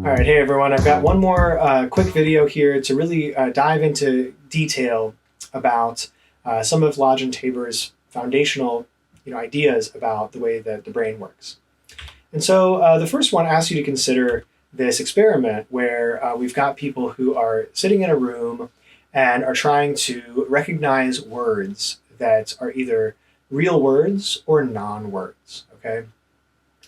All right, hey everyone. I've got one more quick video here to really dive into detail about some of Lodge and Tabor's foundational, ideas about the way that the brain works. And so the first one asks you to consider this experiment where we've got people who are sitting in a room and are trying to recognize words that are either real words or non-words. Okay,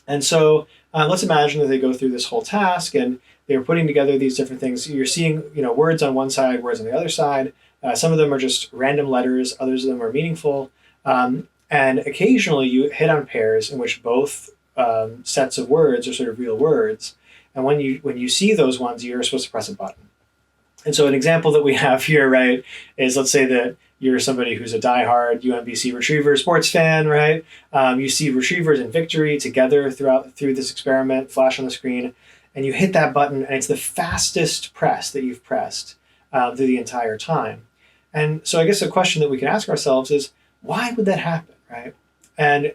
and so let's imagine that they go through this whole task and they're putting together these different things. You're seeing, words on one side, words on the other side. Some of them are just random letters. Others of them are meaningful. And occasionally you hit on pairs in which both sets of words are sort of real words. And when you see those ones, you're supposed to press a button. And so an example that we have here, right, is let's say that you're somebody who's a diehard UMBC Retriever sports fan, right? You see Retrievers and Victory together through this experiment, flash on the screen, and you hit that button, and it's the fastest press that you've pressed through the entire time. And so I guess a question that we can ask ourselves is, why would that happen, right? And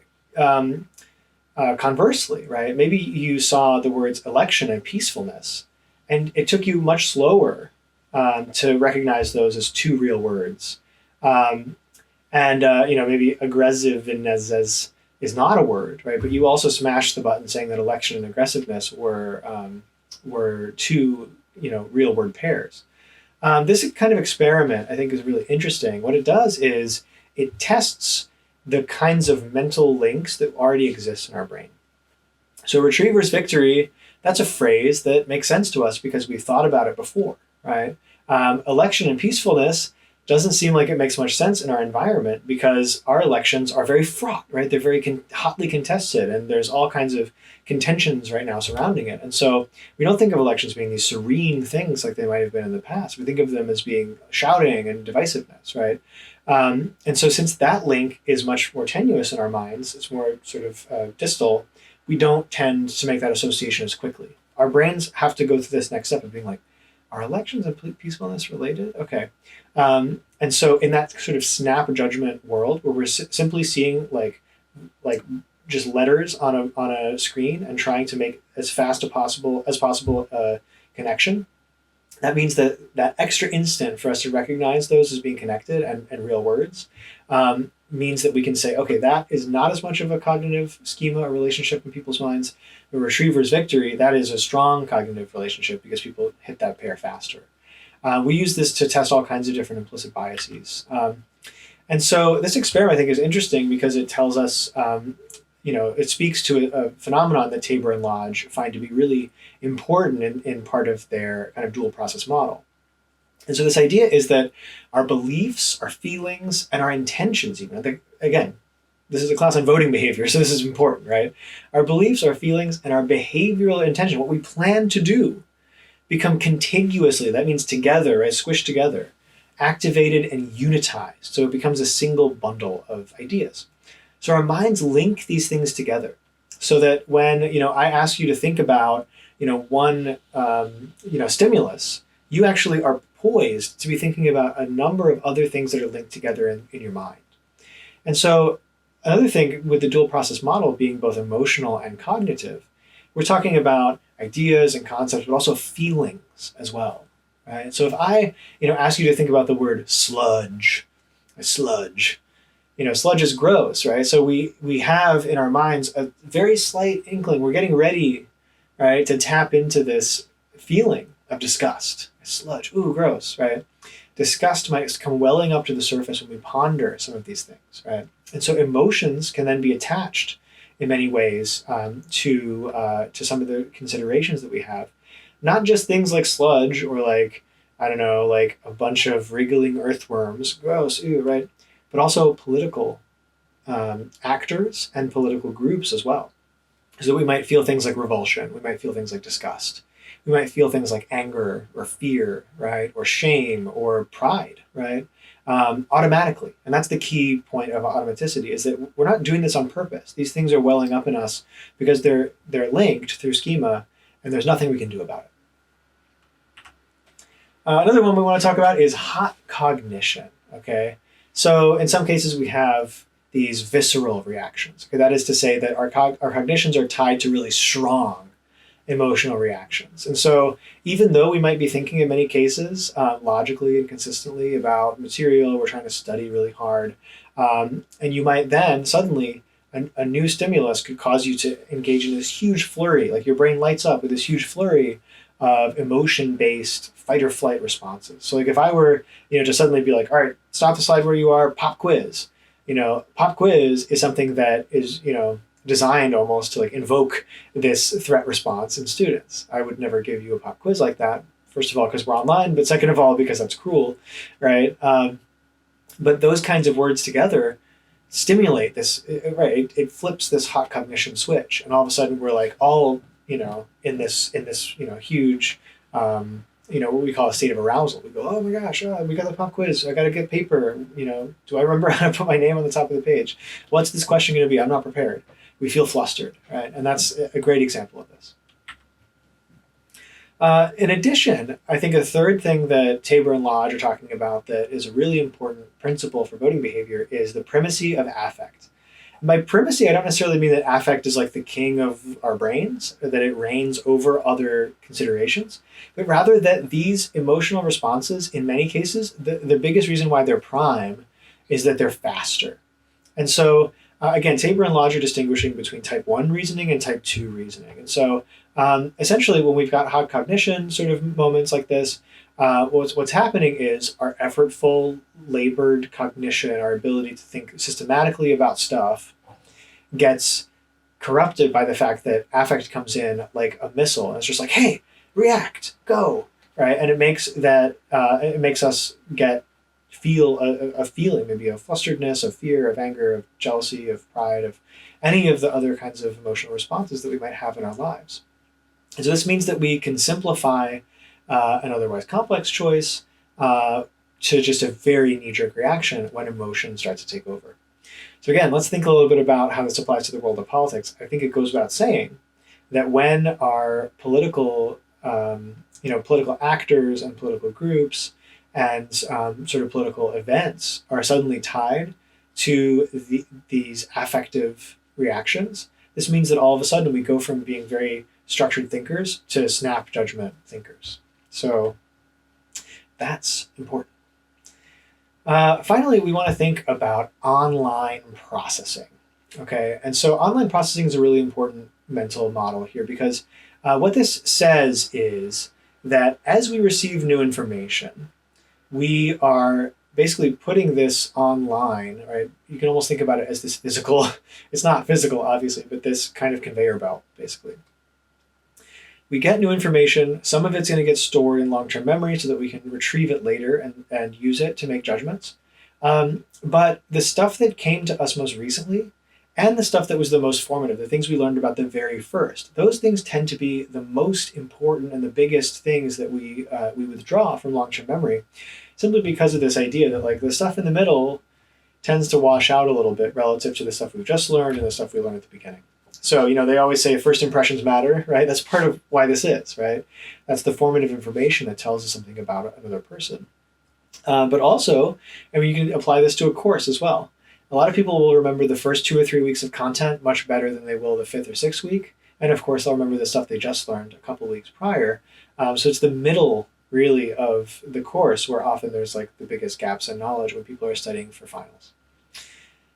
conversely, right, maybe you saw the words election and peacefulness, and it took you much slower to recognize those as two real words. Maybe aggressiveness is not a word, right? But you also smashed the button saying that election and aggressiveness were two, real word pairs. This kind of experiment, I think, is really interesting. What it does is it tests the kinds of mental links that already exist in our brain. So Retriever's Victory, that's a phrase that makes sense to us because we've thought about it before, right? Election and peacefulness doesn't seem like it makes much sense in our environment because our elections are very fraught, right? They're very hotly contested, and there's all kinds of contentions right now surrounding it. And so we don't think of elections being these serene things like they might have been in the past. We think of them as being shouting and divisiveness, right? And so since that link is much more tenuous in our minds, it's more sort of distal, we don't tend to make that association as quickly. Our brains have to go through this next step of being like, are elections and peacefulness related? Okay. And so in that sort of snap judgment world where we're simply seeing like just letters on a screen and trying to make as fast as possible connection, that means that extra instant for us to recognize those as being connected and real words means that we can say, okay, that is not as much of a cognitive schema or relationship in people's minds. The Retriever's Victory, that is a strong cognitive relationship because people hit that pair faster. We use this to test all kinds of different implicit biases. And so this experiment, I think, is interesting because it tells us, it speaks to a phenomenon that Tabor and Lodge find to be really important in part of their kind of dual process model. And so this idea is that our beliefs, our feelings, and our intentions, even, again, this is a class on voting behavior, so this is important, right? Our beliefs, our feelings, and our behavioral intention, what we plan to do, become contiguously, that means together, right, squished together, activated and unitized. So it becomes a single bundle of ideas. So our minds link these things together so that when, I ask you to think about, one, stimulus, you actually are poised to be thinking about a number of other things that are linked together in your mind. And so another thing with the dual process model being both emotional and cognitive, we're talking about ideas and concepts, but also feelings as well, right? So if I, ask you to think about the word sludge, sludge is gross, right? So we have in our minds a very slight inkling. We're getting ready, right, to tap into this feeling of disgust. Sludge, ooh, gross, right? Disgust might come welling up to the surface when we ponder some of these things, right? And so emotions can then be attached in many ways to some of the considerations that we have. Not just things like sludge or like a bunch of wriggling earthworms, gross, ew, right? But also political actors and political groups as well. So we might feel things like revulsion. We might feel things like disgust. We might feel things like anger or fear, right? Or shame or pride, right? Automatically. And that's the key point of automaticity, is that we're not doing this on purpose. These things are welling up in us because they're linked through schema, and there's nothing we can do about it. Another one we want to talk about is hot cognition, okay? So in some cases we have these visceral reactions. Okay? That is to say that our cognitions are tied to really strong emotional reactions. And so even though we might be thinking in many cases logically and consistently about material, we're trying to study really hard, and you might then suddenly, a new stimulus could cause you to engage in this huge flurry, like your brain lights up with this huge flurry of emotion-based fight or flight responses. So like if I were, to suddenly be like, all right, stop the slide where you are, pop quiz. Pop quiz is something that is, designed almost to like invoke this threat response in students. I would never give you a pop quiz like that. First of all, because we're online, but second of all, because that's cruel, right? But those kinds of words together stimulate this, right? It flips this hot cognition switch, and all of a sudden we're like all, in this, huge, what we call a state of arousal. We go, oh my gosh, we got the pop quiz. I got to get paper. Do I remember how to put my name on the top of the page? What's this question going to be? I'm not prepared. We feel flustered, right? And that's a great example of this. In addition, I think a third thing that Tabor and Lodge are talking about that is a really important principle for voting behavior is the primacy of affect. And by primacy, I don't necessarily mean that affect is like the king of our brains, or that it reigns over other considerations, but rather that these emotional responses, in many cases, the biggest reason why they're prime is that they're faster. And so, again, Tabor and Lodge are distinguishing between type 1 reasoning and type 2 reasoning. And so essentially, when we've got hot cognition sort of moments like this, what's happening is our effortful, labored cognition, our ability to think systematically about stuff, gets corrupted by the fact that affect comes in like a missile. And it's just like, hey, react, go, right? And it makes us feel a feeling, maybe of flusteredness, of fear, of anger, of jealousy, of pride, of any of the other kinds of emotional responses that we might have in our lives. And so this means that we can simplify an otherwise complex choice to just a very knee-jerk reaction when emotion starts to take over. So again, let's think a little bit about how this applies to the world of politics. I think it goes without saying that when our political actors and political groups and sort of political events are suddenly tied to these affective reactions, this means that all of a sudden we go from being very structured thinkers to snap judgment thinkers. So that's important. Finally, we want to think about online processing. Okay, and so online processing is a really important mental model here because what this says is that as we receive new information, we are basically putting this online, right? You can almost think about it as this physical, it's not physical, obviously, but this kind of conveyor belt, basically. We get new information. Some of it's going to get stored in long-term memory so that we can retrieve it later and use it to make judgments. But the stuff that came to us most recently and the stuff that was the most formative, the things we learned about the very first, those things tend to be the most important and the biggest things that we withdraw from long-term memory, simply because of this idea that like the stuff in the middle tends to wash out a little bit relative to the stuff we've just learned and the stuff we learned at the beginning. So, they always say first impressions matter, right? That's part of why this is, right? That's the formative information that tells us something about another person. But also, you can apply this to a course as well. A lot of people will remember the first 2 or 3 weeks of content much better than they will the 5th or 6th week. And of course, they'll remember the stuff they just learned a couple weeks prior. So it's the middle, really, of the course where often there's like the biggest gaps in knowledge when people are studying for finals.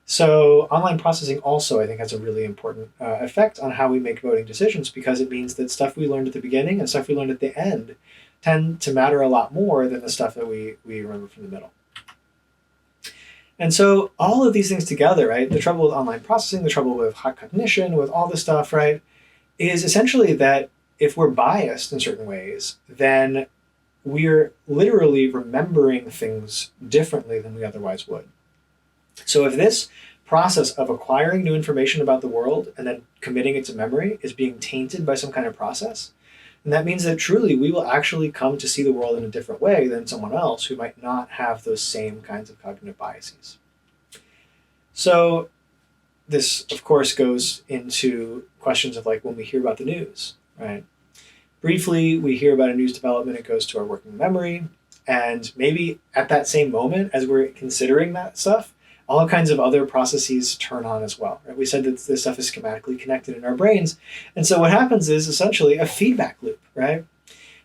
So online processing also, I think, has a really important effect on how we make voting decisions because it means that stuff we learned at the beginning and stuff we learned at the end tend to matter a lot more than the stuff that we remember from the middle. And so all of these things together, right, the trouble with online processing, the trouble with hot cognition, with all this stuff, right, is essentially that if we're biased in certain ways, then we're literally remembering things differently than we otherwise would. So if this process of acquiring new information about the world and then committing it to memory is being tainted by some kind of process, then that means that truly we will actually come to see the world in a different way than someone else who might not have those same kinds of cognitive biases. So this, of course, goes into questions of like when we hear about the news, right? Briefly, we hear about a news development, it goes to our working memory, and maybe at that same moment as we're considering that stuff, all kinds of other processes turn on as well. Right? We said that this stuff is schematically connected in our brains. And so what happens is essentially a feedback loop, right?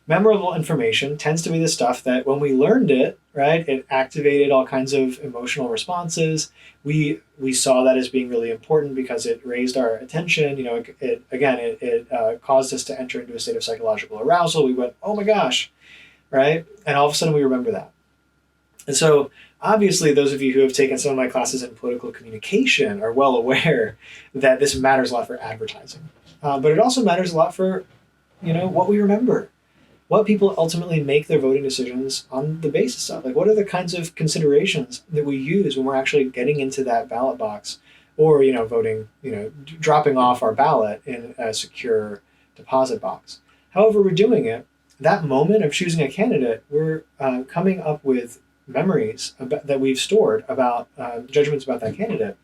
Memorable information tends to be the stuff that when we learned it, right, it activated all kinds of emotional responses. We saw that as being really important because it raised our attention. You know, it caused us to enter into a state of psychological arousal. We went, oh my gosh, right? And all of a sudden we remember that. And so obviously those of you who have taken some of my classes in political communication are well aware that this matters a lot for advertising. But it also matters a lot for, you know, what we remember, what people ultimately make their voting decisions on the basis of. Like, what are the kinds of considerations that we use when we're actually getting into that ballot box or, you know, voting, you know, dropping off our ballot in a secure deposit box. However we're doing it, that moment of choosing a candidate, we're coming up with memories that we've stored about judgments about that candidate.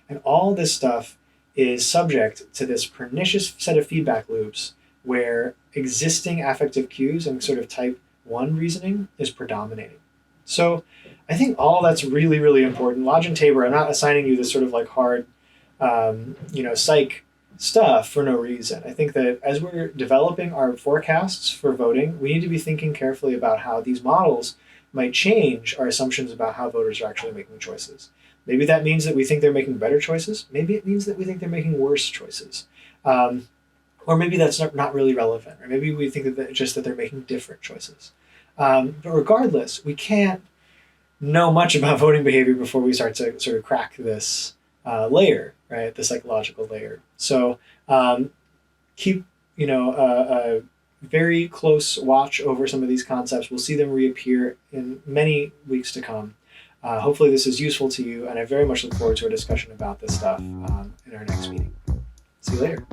And all this stuff is subject to this pernicious set of feedback loops where existing affective cues and sort of type 1 reasoning is predominating. So I think all that's really, really important. Lodge and Tabor, I'm not assigning you this sort of like hard, psych stuff for no reason. I think that as we're developing our forecasts for voting, we need to be thinking carefully about how these models might change our assumptions about how voters are actually making choices. Maybe that means that we think they're making better choices. Maybe it means that we think they're making worse choices. Or maybe that's not really relevant. Or maybe we think that just that they're making different choices. But regardless, we can't know much about voting behavior before we start to sort of crack this layer, right? The psychological layer. So keep, a very close watch over some of these concepts. We'll see them reappear in many weeks to come. Hopefully this is useful to you, and I very much look forward to a discussion about this stuff in our next meeting. See you later.